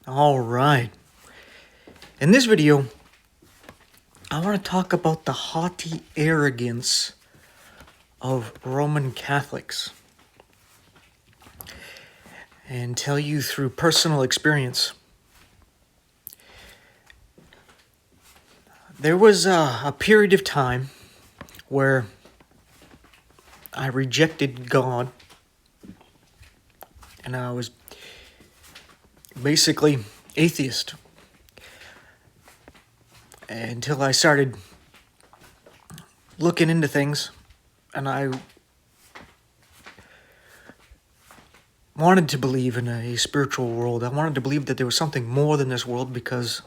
All right. In this video, I want to talk about the haughty arrogance of Roman Catholics and tell you through personal experience. There was a period of time where I rejected God, and I was basically atheist until I started looking into things, and I wanted to believe in a spiritual world. I wanted to believe that there was something more than this world, because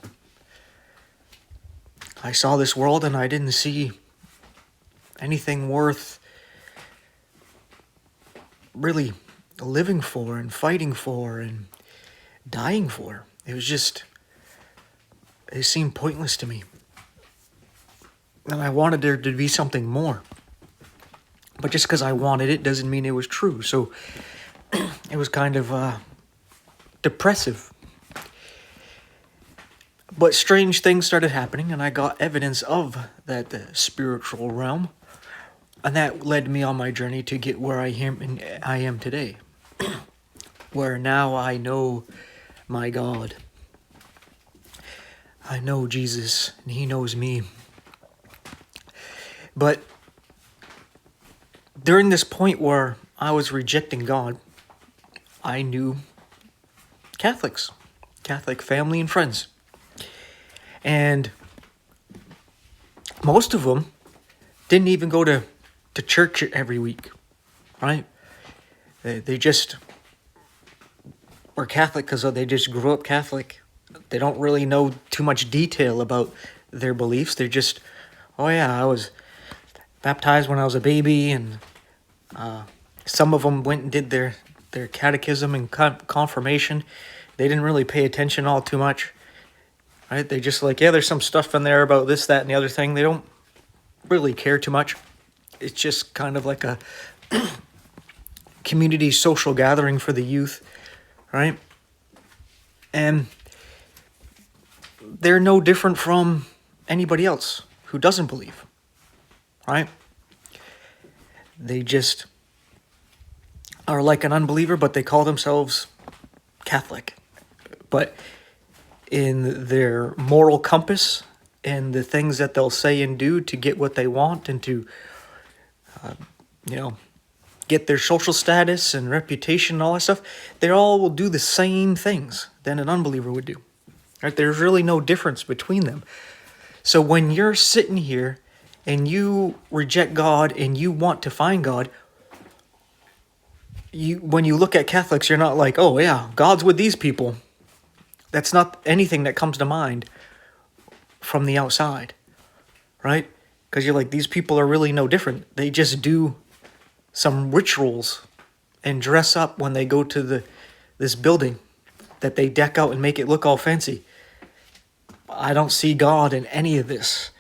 I saw this world and I didn't see anything worth really living for and fighting for and dying for. It seemed pointless to me. And I wanted there to be something more. But just because I wanted it doesn't mean it was true. So it was kind of depressive. But strange things started happening, and I got evidence of that spiritual realm. And that led me on my journey to get where I am today. Where now I know my God. I know Jesus, and He knows me. But during this point where I was rejecting God, I knew Catholics, Catholic family and friends. And most of them didn't even go to church every week, right? They just were Catholic because they just grew up Catholic. They don't really know too much detail about their beliefs. They're just, oh yeah, I was baptized when I was a baby, and some of them went and did their catechism and confirmation. They didn't really pay attention all too much, right? They just like, yeah, there's some stuff in there about this, that, and the other thing. They don't really care too much. It's just kind of like a community social gathering for the youth, right? And they're no different from anybody else who doesn't believe, right? They just are like an unbeliever, but they call themselves Catholic. But in their moral compass and the things that they'll say and do to get what they want and to, get their social status and reputation and all that stuff, they all will do the same things than an unbeliever would do. Right? There's really no difference between them. So when you're sitting here and you reject God and you want to find God, when you look at Catholics, you're not like, oh yeah, God's with these people. That's not anything that comes to mind from the outside, right? Because you're like, these people are really no different. They just do some rituals and dress up when they go to this building that they deck out and make it look all fancy. I don't see God in any of this,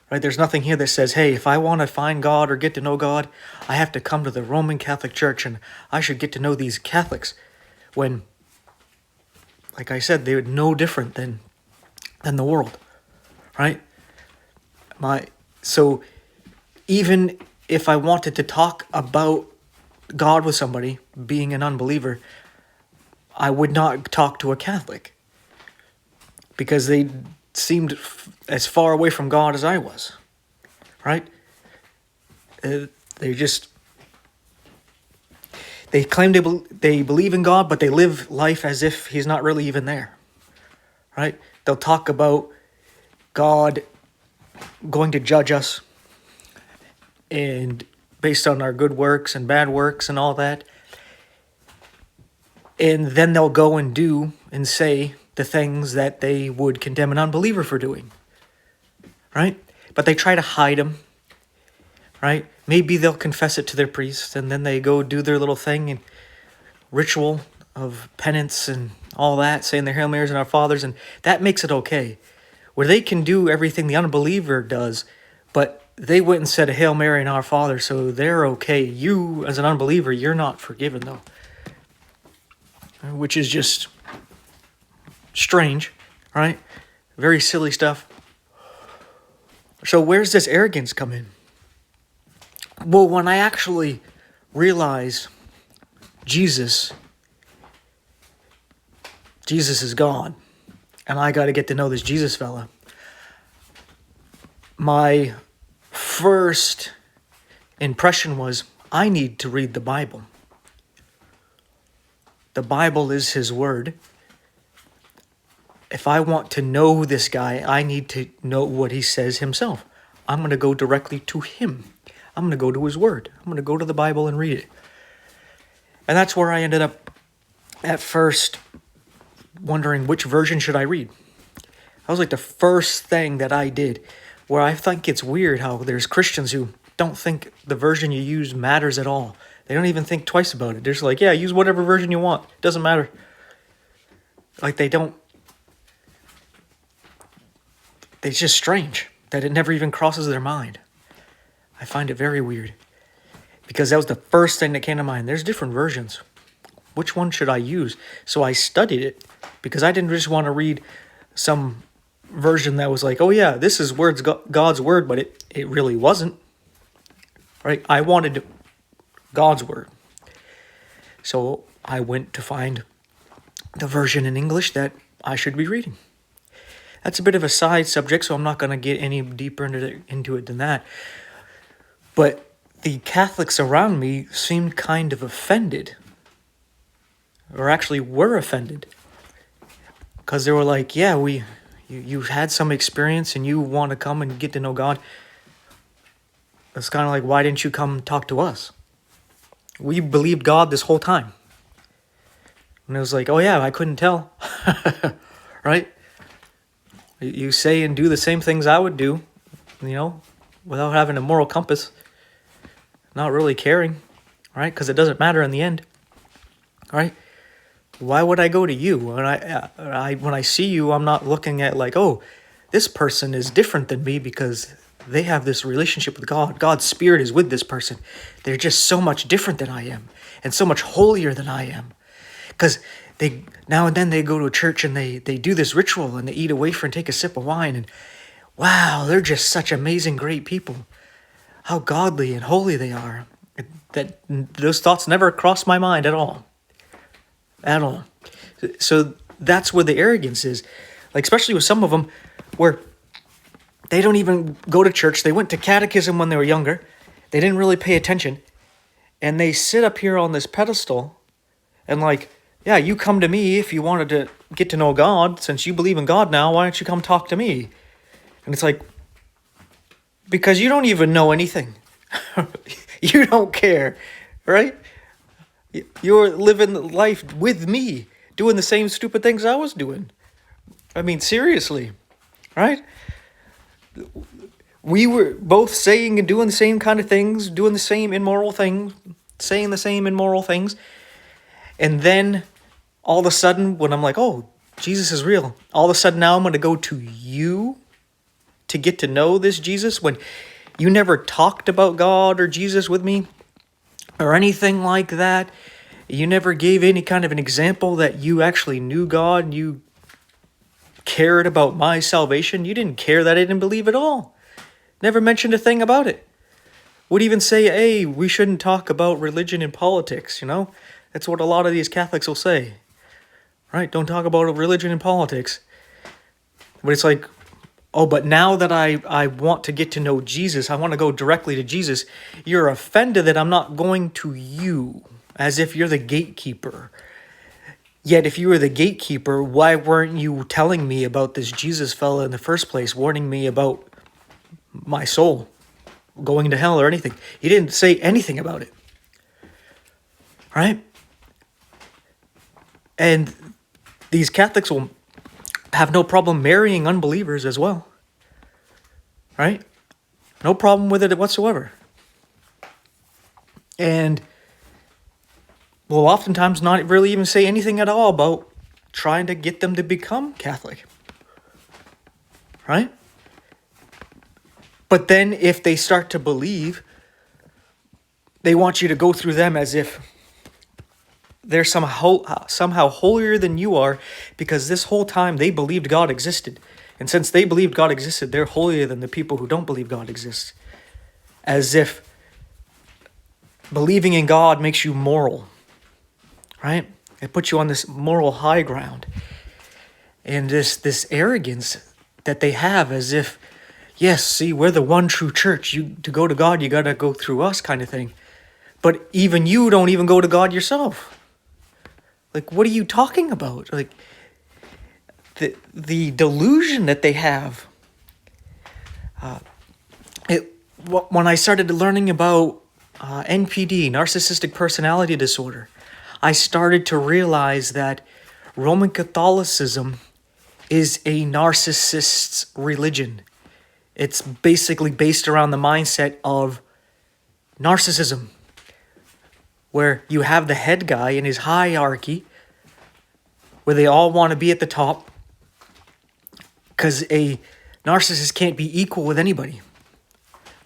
right? There's nothing here that says, hey, if I want to find God or get to know God, I have to come to the Roman Catholic Church and I should get to know these Catholics. When, like I said, they're no different than the world, right? So even if I wanted to talk about God with somebody, being an unbeliever, I would not talk to a Catholic because they seemed as far away from God as I was, right? They claim they believe in God, but they live life as if He's not really even there, right? They'll talk about God going to judge us and based on our good works and bad works and all that. And then they'll go and do and say the things that they would condemn an unbeliever for doing, right? But they try to hide them, right? Maybe they'll confess it to their priest, and then they go do their little thing and ritual of penance and all that, saying their Hail Marys and Our Fathers, and that makes it okay. Where they can do everything the unbeliever does, but they went and said a Hail Mary and Our Father, so they're okay. You, as an unbeliever, you're not forgiven, though. Which is just strange, right? Very silly stuff. So where's this arrogance come in? Well, when I actually realize Jesus is God, and I got to get to know this Jesus fella, my first impression was, I need to read the Bible. The Bible is his word. If I want to know this guy, I need to know what he says himself. I'm going to go directly to him. I'm going to go to his word. I'm going to go to the Bible and read it. And that's where I ended up at first wondering which version should I read. That was like the first thing that I did, where I think it's weird how there's Christians who don't think the version you use matters at all. They don't even think twice about it. They're just like, yeah, use whatever version you want. It doesn't matter. Like it's just strange that it never even crosses their mind. I find it very weird. Because that was the first thing that came to mind. There's different versions. Which one should I use? So I studied it because I didn't just want to read some version that was like, oh yeah, this is God's word, but it really wasn't. Right? I wanted God's word. So I went to find the version in English that I should be reading. That's a bit of a side subject, so I'm not going to get any deeper into it than that. But the Catholics around me seemed kind of offended, or actually were offended, because they were like, yeah, you had some experience and you want to come and get to know God. It's kind of like, why didn't you come talk to us? We believed God this whole time. And it was like, oh yeah, I couldn't tell. Right? You say and do the same things I would do, without having a moral compass. Not really caring, right? Because it doesn't matter in the end, right? Why would I go to you? When I see you, I'm not looking at like, oh, this person is different than me because they have this relationship with God. God's spirit is with this person. They're just so much different than I am and so much holier than I am. Because they now and then they go to a church and they do this ritual and they eat a wafer and take a sip of wine and wow, they're just such amazing, great people. How godly and holy they are. That those thoughts never crossed my mind at all. At all. So that's where the arrogance is. Like, especially with some of them where they don't even go to church. They went to catechism when they were younger. They didn't really pay attention. And they sit up here on this pedestal and like, yeah, you come to me if you wanted to get to know God. Since you believe in God now, why don't you come talk to me? And it's like, because you don't even know anything. You don't care, right? You're living life with me, doing the same stupid things I was doing. I mean, seriously, right? We were both saying and doing the same kind of things, doing the same immoral things, saying the same immoral things. And then all of a sudden, when I'm like, oh, Jesus is real, all of a sudden now I'm going to go to you to get to know this Jesus when you never talked about God or Jesus with me or anything like that. You never gave any kind of an example that you actually knew God and you cared about my salvation. You didn't care that I didn't believe at all. Never mentioned a thing about it. Would even say, hey, we shouldn't talk about religion and politics, That's what a lot of these Catholics will say. Right? Don't talk about religion and politics. But it's like, oh, but now that I want to get to know Jesus, I want to go directly to Jesus, you're offended that I'm not going to you, as if you're the gatekeeper. Yet if you were the gatekeeper, why weren't you telling me about this Jesus fella in the first place, warning me about my soul going to hell or anything? You didn't say anything about it. Right? And these Catholics will have no problem marrying unbelievers as well. Right? No problem with it whatsoever. And will oftentimes not really even say anything at all about trying to get them to become Catholic. Right? But then if they start to believe, they want you to go through them as if they're somehow holier than you are, because this whole time they believed God existed. And since they believed God existed, they're holier than the people who don't believe God exists. As if believing in God makes you moral, right? It puts you on this moral high ground. And this arrogance that they have, as if, yes, see, we're the one true church. To go to God, you got to go through us, kind of thing. But even you don't even go to God yourself. Like, what are you talking about? Like, the delusion that they have. When I started learning about NPD, narcissistic personality disorder, I started to realize that Roman Catholicism is a narcissist's religion. It's basically based around the mindset of narcissism, where you have the head guy in his hierarchy, where they all want to be at the top, because a narcissist can't be equal with anybody,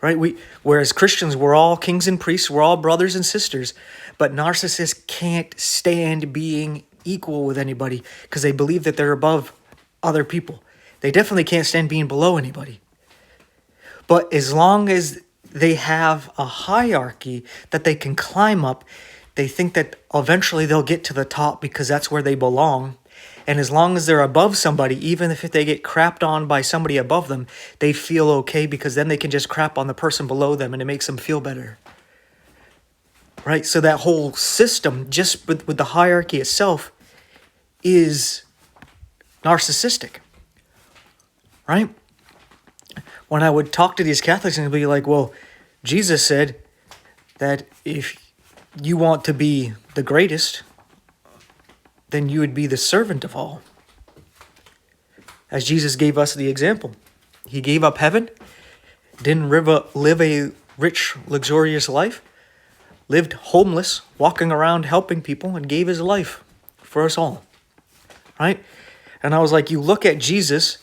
right? Whereas Christians, we're all kings and priests, we're all brothers and sisters, but narcissists can't stand being equal with anybody because they believe that they're above other people. They definitely can't stand being below anybody. But as long as they have a hierarchy that they can climb up, they think that eventually they'll get to the top because that's where they belong. And as long as they're above somebody, even if they get crapped on by somebody above them, they feel okay because then they can just crap on the person below them and it makes them feel better. Right? So that whole system, just with the hierarchy itself, is narcissistic. Right? When I would talk to these Catholics and be like, well, Jesus said that if you want to be the greatest, then you would be the servant of all. As Jesus gave us the example. He gave up heaven, didn't live a rich, luxurious life, lived homeless, walking around helping people, and gave his life for us all. Right? And I was like, you look at Jesus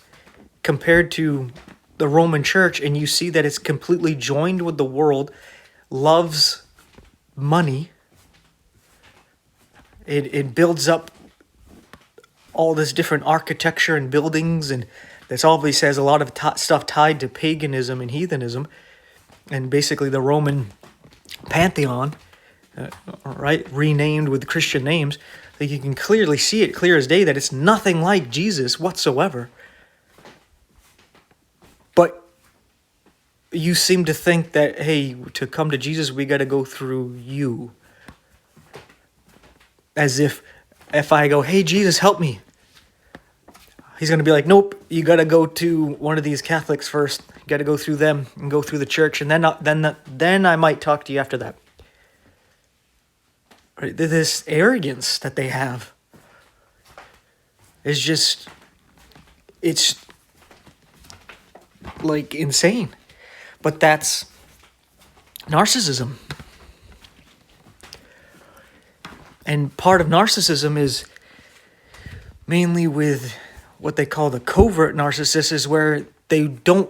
compared to the Roman Church, and you see that it's completely joined with the world, loves money. It builds up all this different architecture and buildings, and this obviously has a lot of stuff tied to paganism and heathenism, and basically the Roman pantheon, right, renamed with Christian names. Like, you can clearly see it clear as day that it's nothing like Jesus whatsoever. But you seem to think that, hey, to come to Jesus, we got to go through you. As if I go, hey, Jesus, help me, he's going to be like, nope, you got to go to one of these Catholics first. You got to go through them and go through the church, and then I might talk to you after that. Right? This arrogance that they have is just, it's like insane. But that's narcissism. And part of narcissism is mainly with what they call the covert narcissist, is where they don't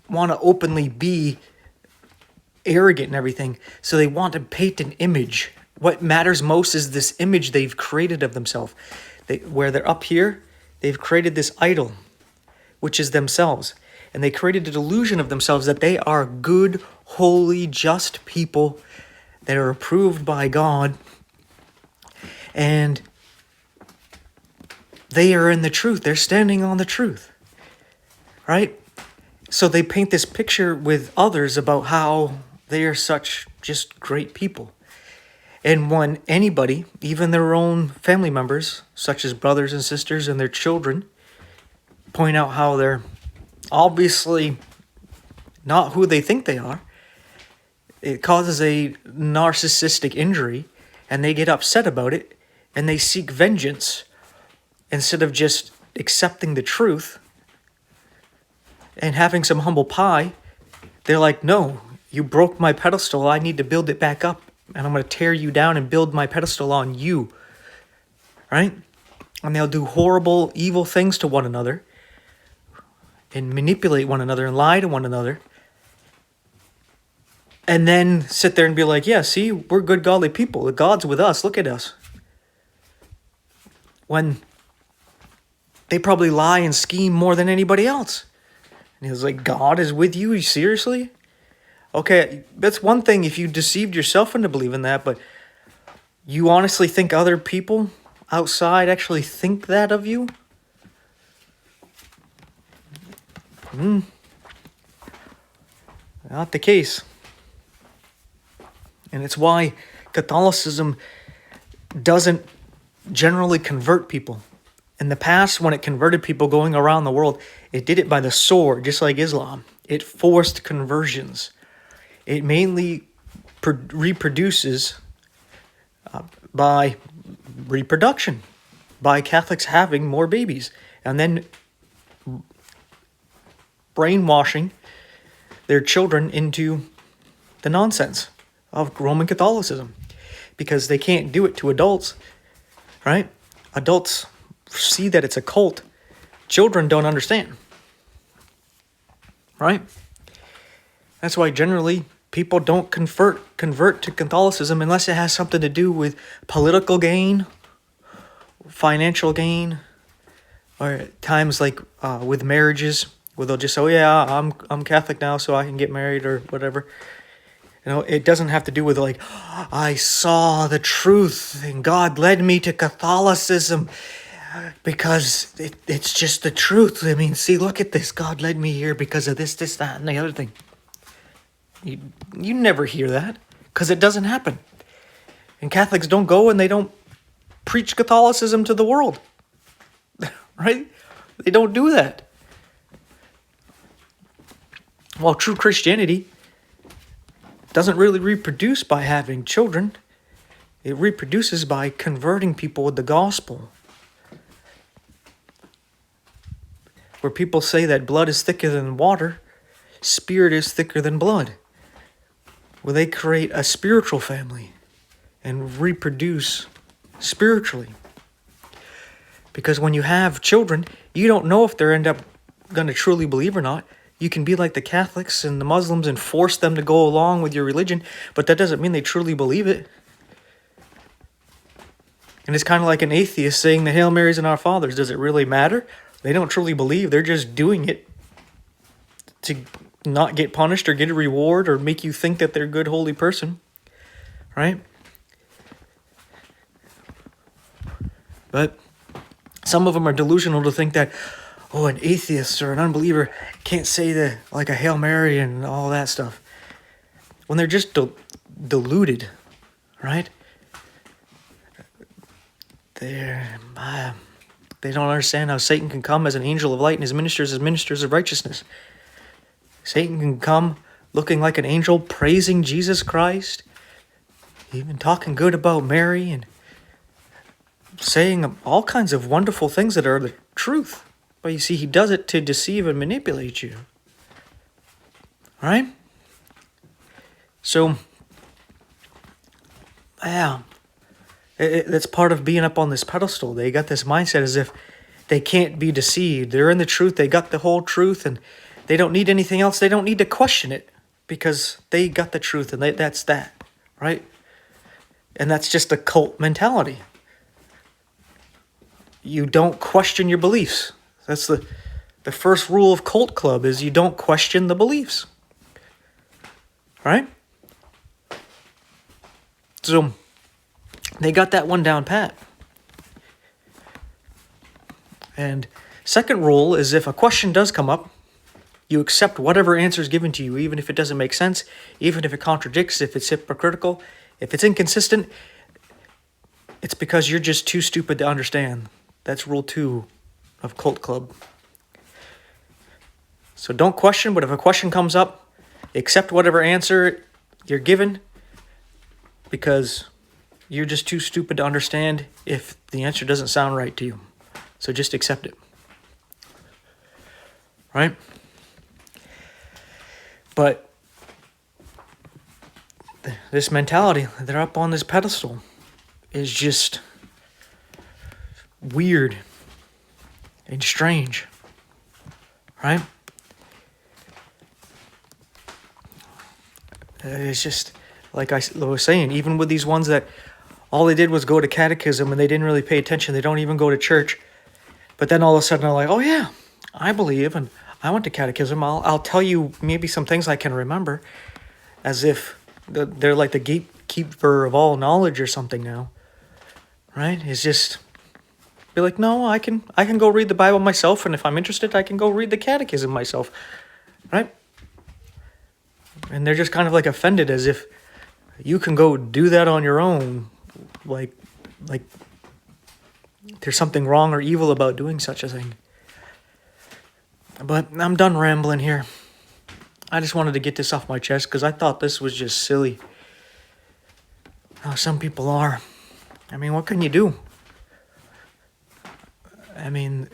want to openly be arrogant and everything. So they want to paint an image. What matters most is this image they've created of themselves. Where they're up here, they've created this idol, which is themselves. And they created a delusion of themselves that they are good, holy, just people that are approved by God. And they are in the truth. They're standing on the truth. Right? So they paint this picture with others about how they are such just great people. And when anybody, even their own family members, such as brothers and sisters and their children, point out how they're obviously not who they think they are, it causes a narcissistic injury, and they get upset about it, and they seek vengeance instead of just accepting the truth and having some humble pie. They're like, no, you broke my pedestal. I need to build it back up, and I'm going to tear you down and build my pedestal on you. Right? And they'll do horrible, evil things to one another and manipulate one another and lie to one another. and then sit there and be like, yeah, see, we're good, godly people. The God's with us. Look at us. When they probably lie and scheme more than anybody else. And he was like, God is with you? Seriously? Okay, that's one thing if you deceived yourself into believing that, but you honestly think other people outside actually think that of you? Not the case. And it's why Catholicism doesn't generally convert people. In the past, when it converted people going around the world, it did it by the sword, just like Islam. It forced conversions. It mainly reproduces by reproduction, by Catholics having more babies, and then brainwashing their children into the nonsense of Roman Catholicism, because they can't do it to adults, right? Adults see that it's a cult. Children don't understand, right? That's why generally people don't convert to Catholicism unless it has something to do with political gain, financial gain, or at times like with marriages, where they'll just say, "Oh yeah, I'm Catholic now, so I can get married," or whatever. You know, it doesn't have to do with like, I saw the truth and God led me to Catholicism because it's just the truth. I mean, see, look at this. God led me here because of this, that, and the other thing. You never hear that because it doesn't happen. And Catholics don't go and they don't preach Catholicism to the world, right? They don't do that. While true Christianity doesn't really reproduce by having children, it reproduces by converting people with the gospel. Where people say that blood is thicker than water, spirit is thicker than blood. Where they create a spiritual family and reproduce spiritually. Because when you have children, you don't know if they're end up going to truly believe or not. You can be like the Catholics and the Muslims and force them to go along with your religion, but that doesn't mean they truly believe it. And it's kind of like an atheist saying the Hail Marys and Our Fathers. Does it really matter? They don't truly believe. They're just doing it to not get punished or get a reward or make you think that they're a good, holy person. Right? But some of them are delusional to think that, oh, an atheist or an unbeliever can't say like a Hail Mary and all that stuff. When they're just deluded, right? They don't understand how Satan can come as an angel of light and his ministers as ministers of righteousness. Satan can come looking like an angel, praising Jesus Christ, even talking good about Mary and saying all kinds of wonderful things that are the truth. But you see, he does it to deceive and manipulate you. All right? So, yeah. That's part of being up on this pedestal. They got this mindset as if they can't be deceived. They're in the truth. They got the whole truth, and they don't need anything else. They don't need to question it because they got the truth, and that's that, right? And that's just a cult mentality. You don't question your beliefs. That's the first rule of Cult Club is you don't question the beliefs, right? So they got that one down pat. And second rule is if a question does come up, you accept whatever answer is given to you, even if it doesn't make sense, even if it contradicts, if it's hypocritical, if it's inconsistent, it's because you're just too stupid to understand. That's rule 2 of Cult Club. So don't question, but if a question comes up, accept whatever answer you're given because you're just too stupid to understand if the answer doesn't sound right to you. So just accept it. Right? But this mentality, they're up on this pedestal, is just weird and strange. Right? It's just, like I was saying, even with these ones that all they did was go to catechism and they didn't really pay attention, they don't even go to church. But then all of a sudden they're like, oh yeah, I believe and I went to catechism. I'll tell you maybe some things I can remember, as if they're like the gatekeeper of all knowledge or something now. Right? It's just be like, no, I can go read the Bible myself, and if I'm interested, I can go read the catechism myself. Right? And they're just kind of like offended, as if you can go do that on your own, like there's something wrong or evil about doing such a thing. But I'm done rambling here. I just wanted to get this off my chest because I thought this was just silly. Some people are. I mean, what can you do? I mean,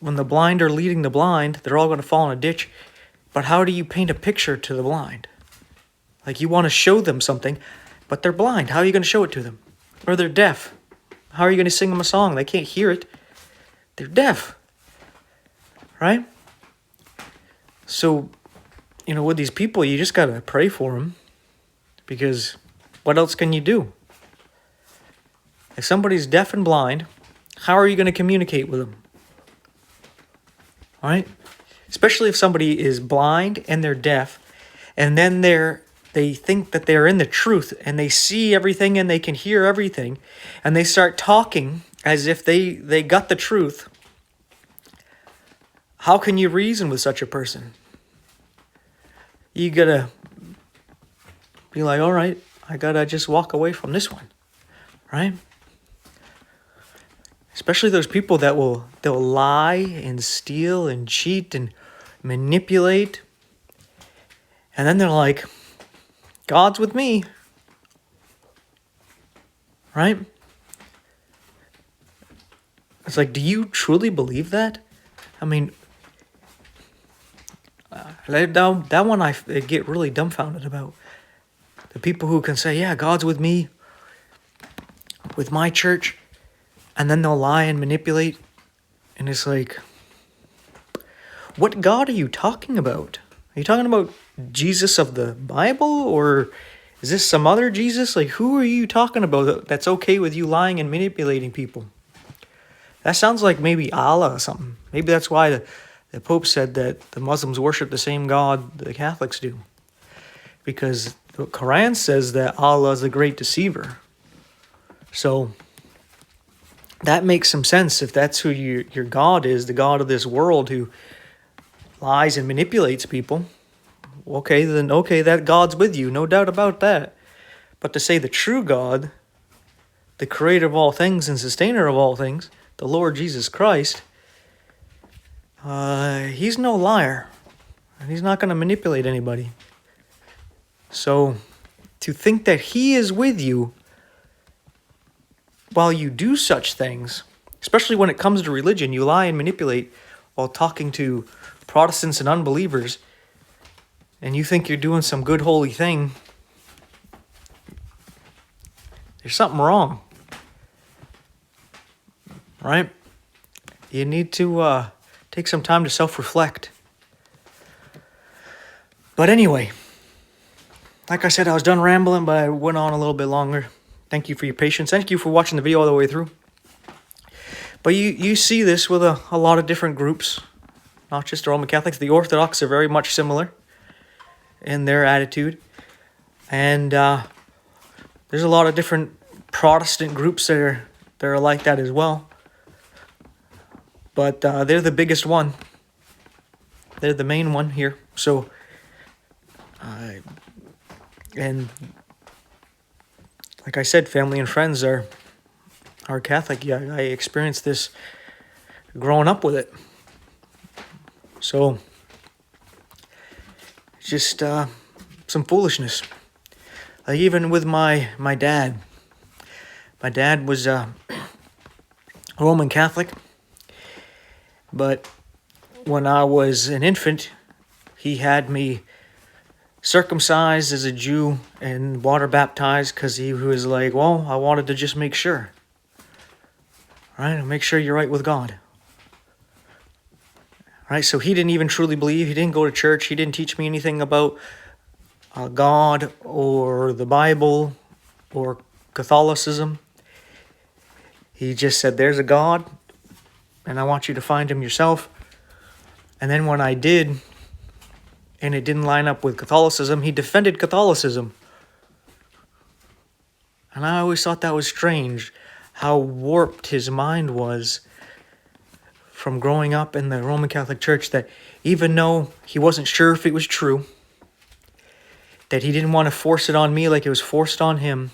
when the blind are leading the blind, they're all going to fall in a ditch. But how do you paint a picture to the blind? Like, you want to show them something, but they're blind. How are you going to show it to them? Or they're deaf. How are you going to sing them a song? They can't hear it. They're deaf. Right? So, with these people, you just got to pray for them. Because what else can you do? If somebody's deaf and blind, how are you going to communicate with them? All right? Especially if somebody is blind and they're deaf, and then they think that they're in the truth, and they see everything and they can hear everything, and they start talking as if they got the truth. How can you reason with such a person? You gotta be like, all right, I gotta just walk away from this one, right? Especially those people they'll lie and steal and cheat and manipulate. And then they're like, God's with me. Right? It's like, do you truly believe that? I mean, that one I get really dumbfounded about. The people who can say, yeah, God's with me, with my church, and then they'll lie and manipulate. And it's like, what God are you talking about? Are you talking about Jesus of the Bible, or is this some other Jesus? Like, who are you talking about that's okay with you lying and manipulating people? That sounds like maybe Allah or something. Maybe that's why the Pope said that the Muslims worship the same God the Catholics do. Because the Quran says that Allah is the great deceiver. So that makes some sense if that's who your God is, the God of this world who lies and manipulates people. Okay, that God's with you, no doubt about that. But to say the true God, the creator of all things and sustainer of all things, the Lord Jesus Christ, he's no liar. And he's not going to manipulate anybody. So to think that he is with you while you do such things, especially when it comes to religion, you lie and manipulate while talking to Protestants and unbelievers, and you think you're doing some good holy thing, there's something wrong. Right? You need to take some time to self-reflect. But anyway, like I said, I was done rambling, but I went on a little bit longer. Thank you for your patience. Thank you for watching the video all the way through. But you see this with a lot of different groups, not just the Roman Catholics. The Orthodox are very much similar in their attitude. And there's a lot of different Protestant groups that are like that as well. But they're the biggest one. They're the main one here. So, and like I said, family and friends are Catholic. Yeah, I experienced this growing up with it. So, it's just some foolishness. Like even with my dad. My dad was a Roman Catholic. But when I was an infant, he had me circumcised as a Jew and water baptized because he was like, well, I wanted to just make sure. Right? Make sure you're right with God. Right? So he didn't even truly believe. He didn't go to church. He didn't teach me anything about God or the Bible or Catholicism. He just said, there's a God, and I want you to find him yourself. And then when I did, and it didn't line up with Catholicism, he defended Catholicism. And I always thought that was strange, how warped his mind was from growing up in the Roman Catholic Church, that even though he wasn't sure if it was true, that he didn't want to force it on me like it was forced on him,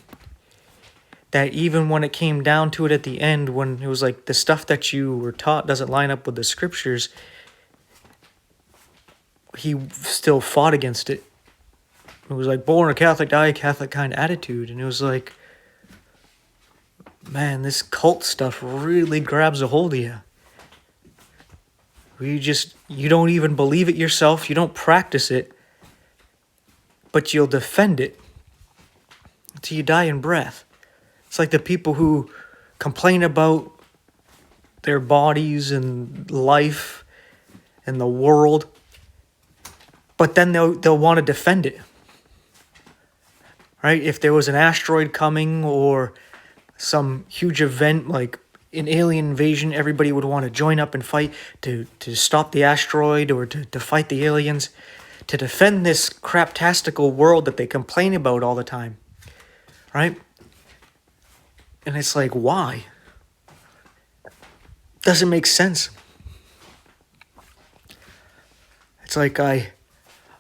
that even when it came down to it at the end, when it was like the stuff that you were taught doesn't line up with the scriptures, he still fought against it. It was like born a Catholic, die a Catholic kind of attitude. And it was like, man, this cult stuff really grabs a hold of you. You don't even believe it yourself. You don't practice it. But you'll defend it until you die in breath. It's like the people who complain about their bodies and life and the world, but then they'll want to defend it. Right? If there was an asteroid coming or some huge event like an alien invasion, everybody would want to join up and fight to stop the asteroid or to fight the aliens, to defend this craptastical world that they complain about all the time. Right? And it's like, why? Doesn't make sense. It's like I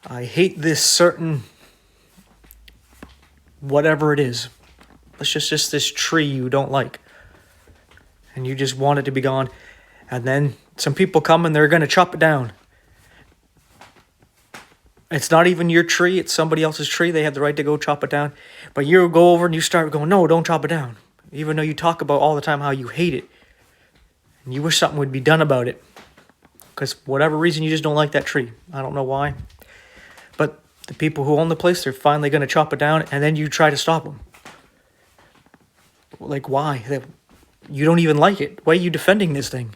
hate this certain whatever it is. It's just this tree you don't like. And you just want it to be gone. And then some people come and they're going to chop it down. It's not even your tree. It's somebody else's tree. They have the right to go chop it down. But you go over and you start going, no, don't chop it down. Even though you talk about all the time how you hate it. And you wish something would be done about it. Because whatever reason, you just don't like that tree. I don't know why. But the people who own the place, they're finally going to chop it down. And then you try to stop them. Like, why? You don't even like it. Why are you defending this thing?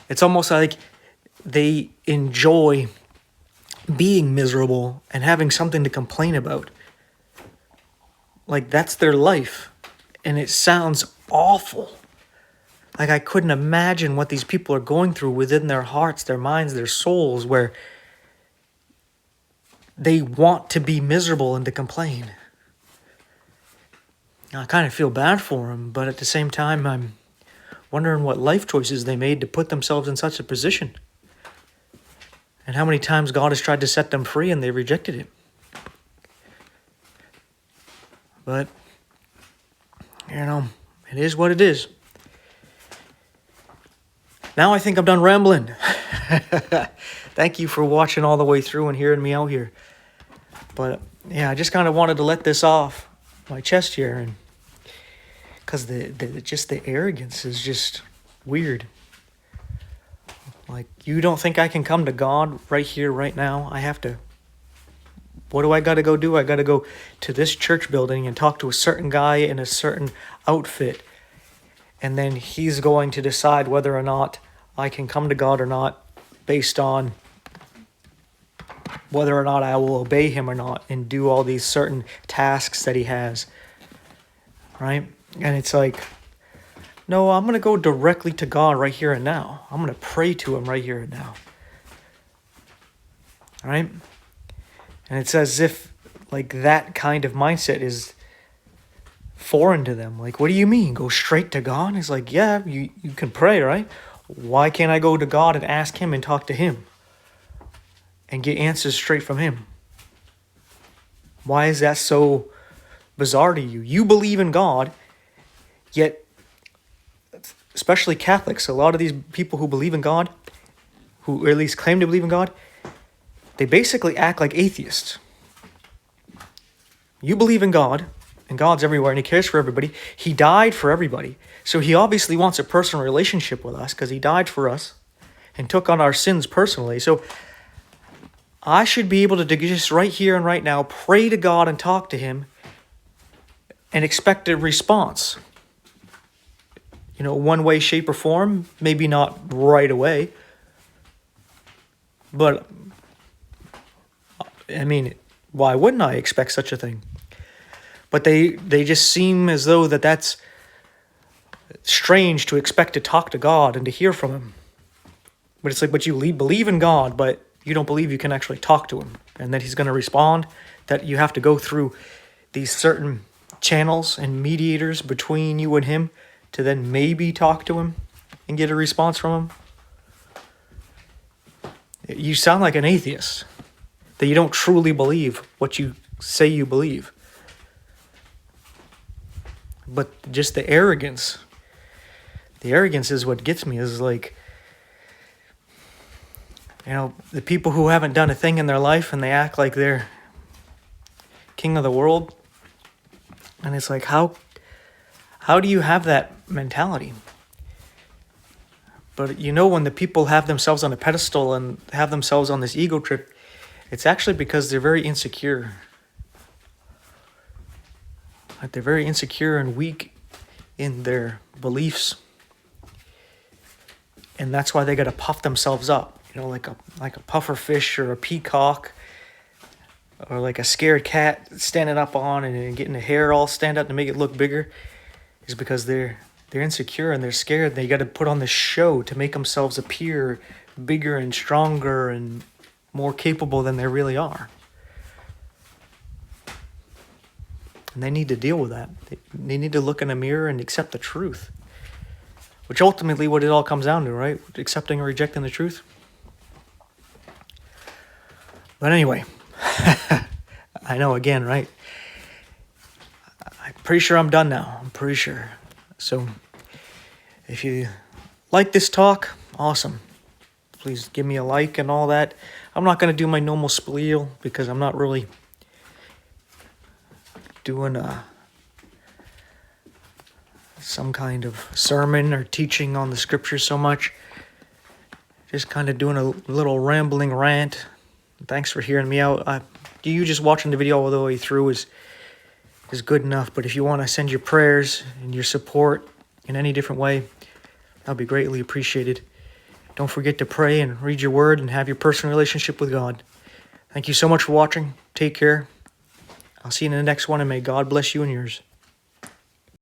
It's almost like they enjoy being miserable and having something to complain about. Like, that's their life. And it sounds awful. Like, I couldn't imagine what these people are going through within their hearts, their minds, their souls, where they want to be miserable and to complain. I kind of feel bad for them, but at the same time, I'm wondering what life choices they made to put themselves in such a position. And how many times God has tried to set them free and they rejected it. But, it is what it is. Now I think I'm done rambling. Thank you for watching all the way through and hearing me out here. But, yeah, I just kind of wanted to let this off my chest here, and because the arrogance is just weird. Like, you don't think I can come to God right here, right now? I have to. What do I got to go do? I got to go to this church building and talk to a certain guy in a certain outfit, and then he's going to decide whether or not I can come to God or not based on whether or not I will obey him or not and do all these certain tasks that he has. Right? And it's like, no, I'm going to go directly to God right here and now. I'm going to pray to him right here and now. All right? And it's as if, like, that kind of mindset is foreign to them. Like, what do you mean? Go straight to God? It's like, yeah, you can pray, right? Why can't I go to God and ask him and talk to him? And get answers straight from him? Why is that so bizarre to you? You believe in God, yet, especially Catholics, a lot of these people who believe in God, who at least claim to believe in God, they basically act like atheists. You believe in God, and God's everywhere, and he cares for everybody. He died for everybody. So he obviously wants a personal relationship with us, because he died for us and took on our sins personally. So I should be able to just right here and right now pray to God and talk to him and expect a response. One way, shape, or form. Maybe not right away. But, I mean, Why wouldn't I expect such a thing? But they just seem as though that's strange to expect to talk to God and to hear from him. But it's like, but you believe in God, but you don't believe you can actually talk to him and that he's going to respond, that you have to go through these certain channels and mediators between you and him to then maybe talk to him and get a response from him. You sound like an atheist, that you don't truly believe what you say you believe. But just the arrogance is what gets me, is like, the people who haven't done a thing in their life and they act like they're king of the world. And it's like, how do you have that mentality? But when the people have themselves on a pedestal and have themselves on this ego trip, it's actually because they're very insecure. Like, they're very insecure and weak in their beliefs. And that's why they got to puff themselves up. Like a puffer fish or a peacock, or like a scared cat standing up on and getting the hair all stand up to make it look bigger, is because they're insecure and they're scared. They got to put on this show to make themselves appear bigger and stronger and more capable than they really are. And they need to deal with that. They need to look in a mirror and accept the truth, which ultimately what it all comes down to, right? Accepting or rejecting the truth. But anyway, I know, again, right? I'm pretty sure I'm done now. I'm pretty sure. So if you like this talk, awesome. Please give me a like and all that. I'm not going to do my normal spiel because I'm not really doing some kind of sermon or teaching on the scriptures so much. Just kind of doing a little rambling rant. Thanks for hearing me out. You just watching the video all the way through is good enough. But if you want to send your prayers and your support in any different way, that'll be greatly appreciated. Don't forget to pray and read your word and have your personal relationship with God. Thank you so much for watching. Take care. I'll see you in the next one, and may God bless you and yours.